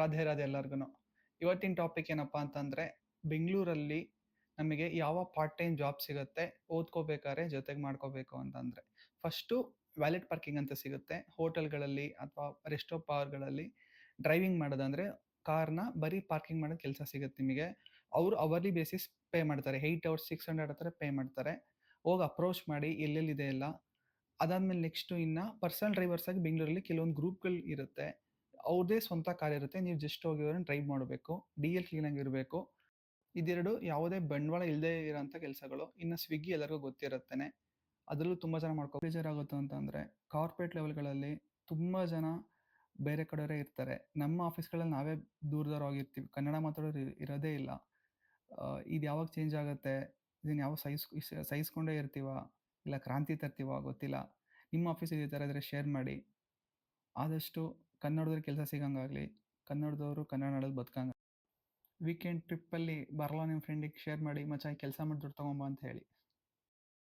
ರಾಧೆ ರಾಧೆ ಎಲ್ಲರಿಗೂ. ಇವತ್ತಿನ ಟಾಪಿಕ್ ಏನಪ್ಪ ಅಂತಂದರೆ, ಬೆಂಗಳೂರಲ್ಲಿ ನಮಗೆ ಯಾವ ಪಾರ್ಟ್ ಟೈಮ್ ಜಾಬ್ ಸಿಗುತ್ತೆ ಓದ್ಕೋಬೇಕಾದ್ರೆ ಜೊತೆಗೆ ಮಾಡ್ಕೋಬೇಕು ಅಂತಂದರೆ, ಫಸ್ಟು ವ್ಯಾಲೆಟ್ ಪಾರ್ಕಿಂಗ್ ಅಂತ ಸಿಗುತ್ತೆ ಹೋಟೆಲ್ಗಳಲ್ಲಿ ಅಥವಾ ರೆಸ್ಟೋ ಬಾರ್ಗಳಲ್ಲಿ. ಡ್ರೈವಿಂಗ್ ಮಾಡೋದಂದರೆ ಕಾರ್ನ ಬರೀ ಪಾರ್ಕಿಂಗ್ ಮಾಡೋ ಕೆಲಸ ಸಿಗುತ್ತೆ ನಿಮಗೆ. ಅವರು ಅವರ್ಲಿ ಬೇಸಿಸ್ ಪೇ ಮಾಡ್ತಾರೆ, 8 ಅವರ್ಸ್ 600 ಆ ಥರ ಪೇ ಮಾಡ್ತಾರೆ. ಹೋಗಿ ಅಪ್ರೋಚ್ ಮಾಡಿ ಎಲ್ಲೆಲ್ಲಿದೆ ಎಲ್ಲ. ಅದಾದಮೇಲೆ ನೆಕ್ಸ್ಟು ಇನ್ನು ಪರ್ಸನಲ್ ಡ್ರೈವರ್ಸಾಗಿ ಬೆಂಗಳೂರಲ್ಲಿ ಕೆಲವೊಂದು ಗ್ರೂಪ್ಗಳು ಇರುತ್ತೆ. ಅವ್ರದ್ದೇ ಸ್ವಂತ ಕಾರ್ ಇರುತ್ತೆ, ನೀವು ಜಸ್ಟ್ ಹೋಗಿ ಅವ್ರನ್ನ ಡ್ರೈವ್ ಮಾಡಬೇಕು. ಡಿ ಎಲ್ ಕ್ಲೀನಾಗಿರಬೇಕು. ಇದೆರಡು ಯಾವುದೇ ಬಂಡವಾಳ ಇಲ್ಲದೇ ಇರೋಂಥ ಕೆಲಸಗಳು. ಇನ್ನು ಸ್ವಿಗ್ಗಿ ಎಲ್ಲರಿಗೂ ಗೊತ್ತಿರುತ್ತೇನೆ, ಅದರಲ್ಲೂ ತುಂಬ ಜನ ಬೇಜಾರಾಗುತ್ತೆ ಅಂತಂದರೆ, ಕಾರ್ಪೊರೇಟ್ ಲೆವೆಲ್ಗಳಲ್ಲಿ ತುಂಬ ಜನ ಬೇರೆ ಕಡೆಯವರೇ ಇರ್ತಾರೆ. ನಮ್ಮ ಆಫೀಸ್ಗಳಲ್ಲಿ ನಾವೇ ದೂರದವ್ರಾಗಿರ್ತೀವಿ, ಕನ್ನಡ ಮಾತಾಡೋರು ಇರೋದೇ ಇಲ್ಲ. ಇದು ಯಾವಾಗ ಚೇಂಜ್ ಆಗುತ್ತೆ, ಇದನ್ನು ಯಾವಾಗ ಸಹಿಸ್ಕೊಂಡೇ ಇರ್ತೀವ, ಇಲ್ಲ ಕ್ರಾಂತಿ ತರ್ತೀವ ಗೊತ್ತಿಲ್ಲ. ನಿಮ್ಮ ಆಫೀಸಿಗೆ ಈ ಥರ ಇದ್ದರೆ ಶೇರ್ ಮಾಡಿ. ಆದಷ್ಟು ಕನ್ನಡದವ್ರಿಗೆ ಕೆಲಸ ಸಿಗಂಗಾಗಲಿ, ಕನ್ನಡದವರು ಕನ್ನಡ ನಾಡಲ್ಲಿ ಬದುಕಂಗ. ವೀಕೆಂಡ್ ಟ್ರಿಪ್ಪಲ್ಲಿ ಬರಲ್ಲ ನಿಮ್ಮ ಫ್ರೆಂಡಿಗೆ ಶೇರ್ ಮಾಡಿ, ಮಚ್ಚ ಕೆಲಸ ಮಾಡಿ ದುಡ್ಡು ತೊಗೊಂಬ ಅಂತ ಹೇಳಿ.